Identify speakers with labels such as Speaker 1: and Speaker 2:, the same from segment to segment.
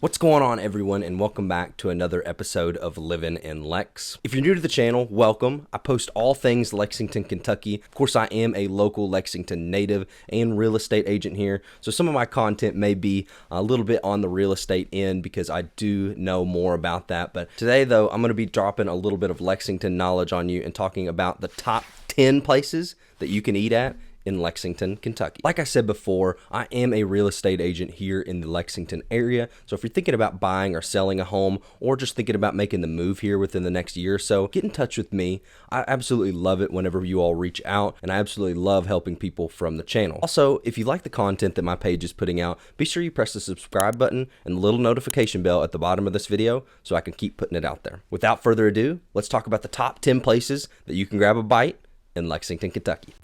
Speaker 1: What's going on, everyone, and welcome back to another episode of Livin In Lex. If you're new to the channel, welcome. I post all things Lexington, Kentucky. Of course, I am a local Lexington native and real estate agent here, so some of my content may be a little bit on the real estate end because I do know more about that. But today, though, I'm going to be dropping a little bit of Lexington knowledge on you and talking about the top 10 places that you can eat at in Lexington, Kentucky. Like I said before, I am a real estate agent here in the Lexington area. So if you're thinking about buying or selling a home or just thinking about making the move here within the next year or so, get in touch with me. I absolutely love it whenever you all reach out, and I absolutely love helping people from the channel. Also, if you like the content that my page is putting out, be sure you press the subscribe button and the little notification bell at the bottom of this video so I can keep putting it out there. Without further ado, let's talk about the top 10 places that you can grab a bite in Lexington, Kentucky.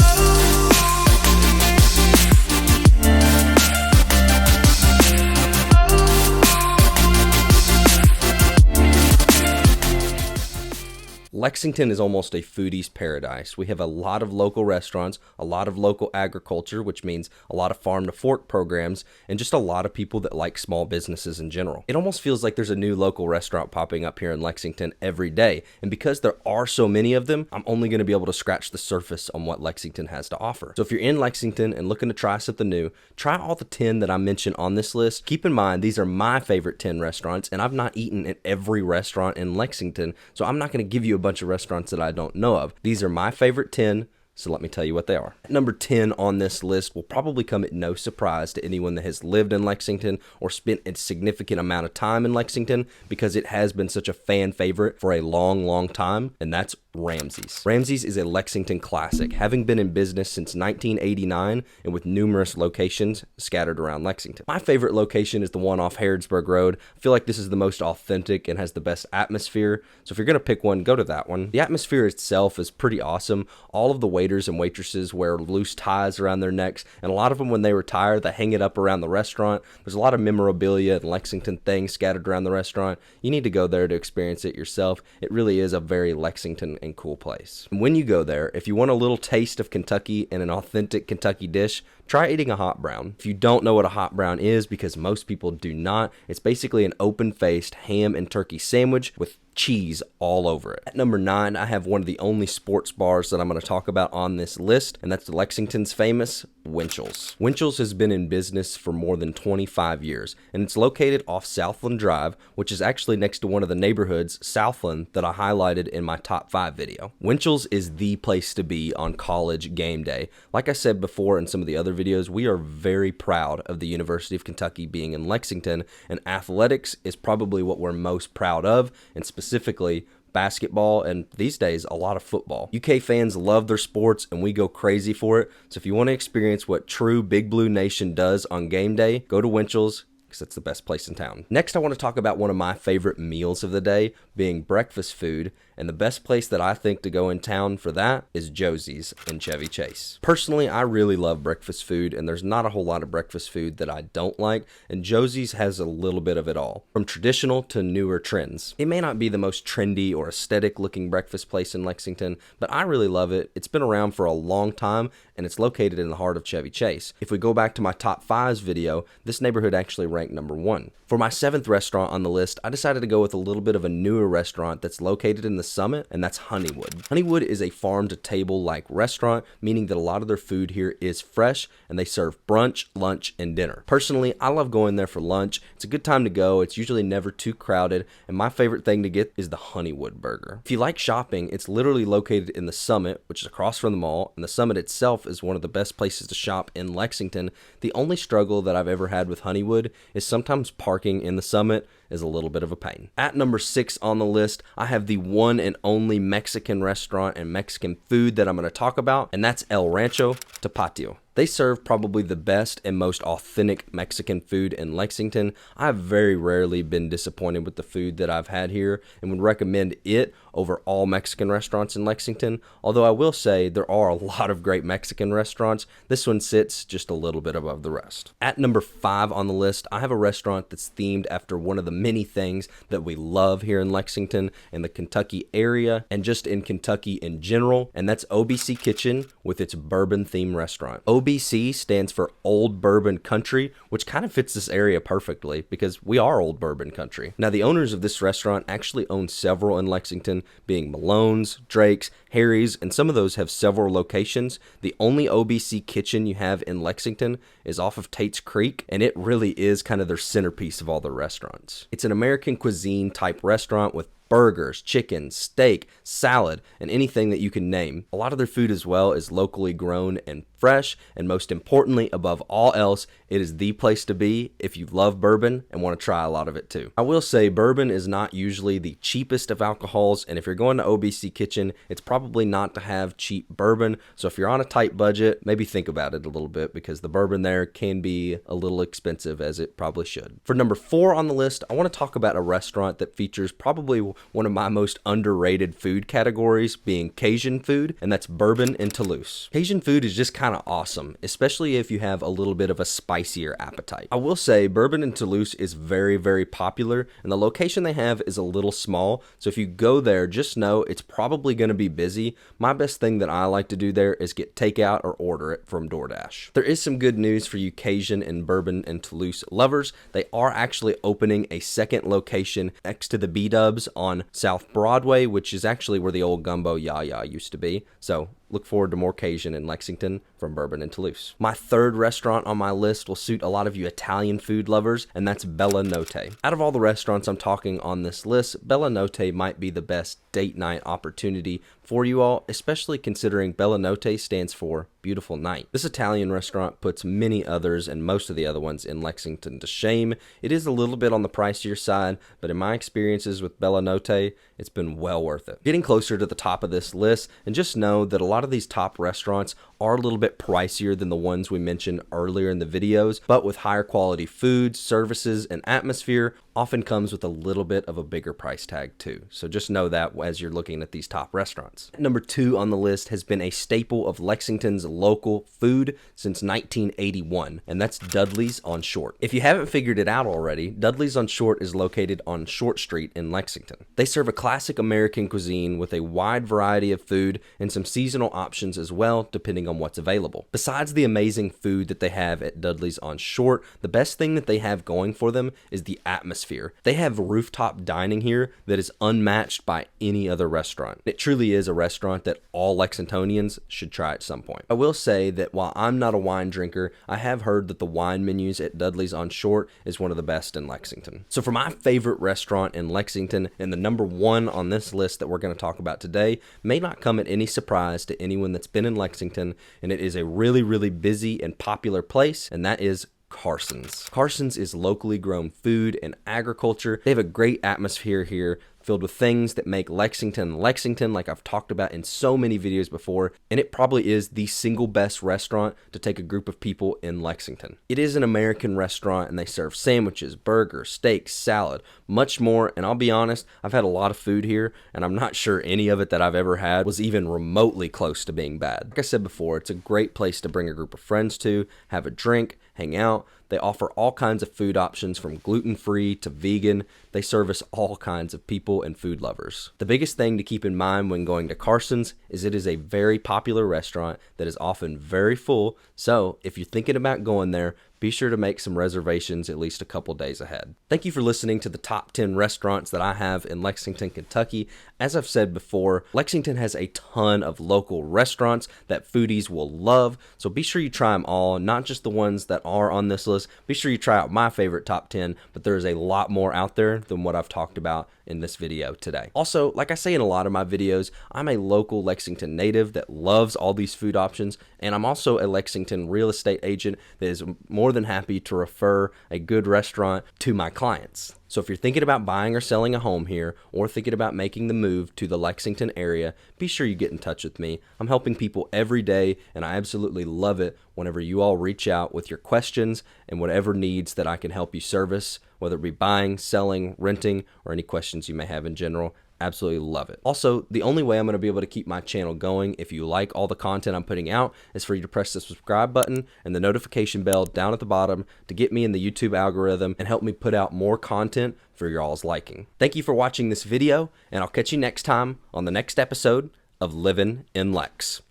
Speaker 1: Lexington is almost a foodie's paradise. We have a lot of local restaurants, a lot of local agriculture, which means a lot of farm to fork programs, and just a lot of people that like small businesses in general. It almost feels like there's a new local restaurant popping up here in Lexington every day. And because there are so many of them, I'm only going to be able to scratch the surface on what Lexington has to offer. So if you're in Lexington and looking to try something new, try all the 10 that I mentioned on this list. Keep in mind, these are my favorite 10 restaurants, and I've not eaten at every restaurant in Lexington, so I'm not going to give you a bunch of restaurants that I don't know of. These are my favorite 10, so let me tell you what they are. Number 10 on this list will probably come at no surprise to anyone that has lived in Lexington or spent a significant amount of time in Lexington, because it has been such a fan favorite for a long time, and that's Ramsey's. Ramsey's is a Lexington classic, having been in business since 1989 and with numerous locations scattered around Lexington. My favorite location is the one off Harrodsburg Road. I feel like this is the most authentic and has the best atmosphere, so if you're going to pick one, go to that one. The atmosphere itself is pretty awesome. All of the waiters and waitresses wear loose ties around their necks, and a lot of them, when they retire, they hang it up around the restaurant. There's a lot of memorabilia and Lexington things scattered around the restaurant. You need to go there to experience it yourself. It really is a very Lexington and cool place. And when you go there, if you want a little taste of Kentucky and an authentic Kentucky dish, try eating a hot brown. If you don't know what a hot brown is, because most people do not, it's basically an open-faced ham and turkey sandwich with cheese all over it. At number 9, I have one of the only sports bars that I'm going to talk about on this list, and that's Lexington's famous Winchell's. Winchell's has been in business for more than 25 years, and it's located off Southland Drive, which is actually next to one of the neighborhoods, Southland, that I highlighted in my top 5 video. Winchell's is the place to be on college game day. Like I said before in some of the other videos, we are very proud of the University of Kentucky being in Lexington, and athletics is probably what we're most proud of, and specifically basketball, and these days a lot of football. UK fans love their sports and we go crazy for it. So if you want to experience what true Big Blue Nation does on game day, go to Winchell's, because it's the best place in town. Next, I want to talk about one of my favorite meals of the day, being breakfast food, and the best place that I think to go in town for that is Josie's in Chevy Chase. Personally, I really love breakfast food, and there's not a whole lot of breakfast food that I don't like, and Josie's has a little bit of it all, from traditional to newer trends. It may not be the most trendy or aesthetic looking breakfast place in Lexington, but I really love it. It's been around for a long time, and it's located in the heart of Chevy Chase. If we go back to my top 5s video, this neighborhood actually ranked number 1. For my 7th restaurant on the list, I decided to go with a little bit of a newer restaurant that's located in the Summit, and that's Honeywood. Honeywood is a farm-to-table like restaurant, meaning that a lot of their food here is fresh, and they serve brunch, lunch, and dinner. Personally, I love going there for lunch. It's a good time to go. It's usually never too crowded, and my favorite thing to get is the Honeywood burger. If you like shopping, it's literally located in the Summit, which is across from the mall, and the Summit itself is one of the best places to shop in Lexington. The only struggle that I've ever had with Honeywood is sometimes parking in the Summit is a little bit of a pain. At number 6 on the list, I have the one and only Mexican restaurant and Mexican food that I'm going to talk about, and that's El Rancho Tapatio. They serve probably the best and most authentic Mexican food in Lexington. I've very rarely been disappointed with the food that I've had here and would recommend it over all Mexican restaurants in Lexington. Although I will say there are a lot of great Mexican restaurants, this one sits just a little bit above the rest. At number 5 on the list, I have a restaurant that's themed after one of the many things that we love here in Lexington and the Kentucky area and just in Kentucky in general, and that's OBC Kitchen with its bourbon themed restaurant. OBC stands for Old Bourbon Country, which kind of fits this area perfectly because we are Old Bourbon Country. Now, the owners of this restaurant actually own several in Lexington, being Malone's, Drake's, Harry's, and some of those have several locations. The only OBC kitchen you have in Lexington is off of Tate's Creek, and it really is kind of their centerpiece of all their restaurants. It's an American cuisine type restaurant with burgers, chicken, steak, salad, and anything that you can name. A lot of their food as well is locally grown and fresh, and most importantly, above all else, it is the place to be if you love bourbon and want to try a lot of it too. I will say bourbon is not usually the cheapest of alcohols, and if you're going to OBC Kitchen, it's probably not to have cheap bourbon, so if you're on a tight budget, maybe think about it a little bit because the bourbon there can be a little expensive, as it probably should. For number 4 on the list, I want to talk about a restaurant that features probably one of my most underrated food categories, being Cajun food, and that's Bourbon in Toulouse. Cajun food is just kind of awesome, especially if you have a little bit of a spicier appetite. I will say Bourbon in Toulouse is very, very popular, and the location they have is a little small, so if you go there, just know it's probably going to be busy. My best thing that I like to do there is get takeout or order it from DoorDash. There is some good news for you Cajun and Bourbon in Toulouse lovers. They are actually opening a second location next to the B-Dubs on South Broadway, which is actually where the old Gumbo Yaya used to be. So look forward to more Cajun in Lexington from Bourbon in Toulouse. My third restaurant on my list will suit a lot of you Italian food lovers, and that's Bella Notte. Out of all the restaurants I'm talking on this list, Bella Notte might be the best date night opportunity for you all, especially considering Bella Notte stands for beautiful night. This Italian restaurant puts many others and most of the other ones in Lexington to shame. It is a little bit on the pricier side, but in my experiences with Bella Notte, it's been well worth it. Getting closer to the top of this list, and just know that a lot of these top restaurants are a little bit pricier than the ones we mentioned earlier in the videos, but with higher quality food, services, and atmosphere often comes with a little bit of a bigger price tag too. So just know that as you're looking at these top restaurants. Number 2 on the list has been a staple of Lexington's local food since 1981, and that's Dudley's on Short. If you haven't figured it out already, Dudley's on Short is located on Short Street in Lexington. They serve a classic American cuisine with a wide variety of food and some seasonal options as well, depending on what's available. Besides the amazing food that they have at Dudley's on Short, the best thing that they have going for them is the atmosphere. They have rooftop dining here that is unmatched by any other restaurant. It truly is a restaurant that all Lexingtonians should try at some point. I will say that while I'm not a wine drinker, I have heard that the wine menus at Dudley's on Short is one of the best in Lexington. So for my favorite restaurant in Lexington, and the number 1 on this list that we're going to talk about today, may not come at any surprise to anyone that's been in Lexington, and it is a really, really busy and popular place, and that is Carson's. Carson's is locally grown food and agriculture. They have a great atmosphere here, filled with things that make Lexington Lexington, like I've talked about in so many videos before, and it probably is the single best restaurant to take a group of people in Lexington. It is an American restaurant, and they serve sandwiches, burgers, steaks, salad, much more, and I'll be honest, I've had a lot of food here, and I'm not sure any of it that I've ever had was even remotely close to being bad. Like I said before, it's a great place to bring a group of friends to, have a drink, hang out. They offer all kinds of food options from gluten-free to vegan. They service all kinds of people and food lovers. The biggest thing to keep in mind when going to Carson's is it is a very popular restaurant that is often very full, so if you're thinking about going there, be sure to make some reservations at least a couple days ahead. Thank you for listening to the top 10 restaurants that I have in Lexington, Kentucky. As I've said before, Lexington has a ton of local restaurants that foodies will love, so be sure you try them all, not just the ones that are on this list. Be sure you try out my favorite top 10, but there's a lot more out there than what I've talked about in this video today. Also, like I say in a lot of my videos, I'm a local Lexington native that loves all these food options, and I'm also a Lexington real estate agent that is more than happy to refer a good restaurant to my clients. So if you're thinking about buying or selling a home here, or thinking about making the move to the Lexington area, be sure you get in touch with me. I'm helping people every day, and I absolutely love it whenever you all reach out with your questions and whatever needs that I can help you service, whether it be buying, selling, renting, or any questions you may have in general. Absolutely love it. Also, the only way I'm going to be able to keep my channel going, if you like all the content I'm putting out, is for you to press the subscribe button and the notification bell down at the bottom to get me in the YouTube algorithm and help me put out more content for y'all's liking. Thank you for watching this video, and I'll catch you next time on the next episode of Livin In Lex.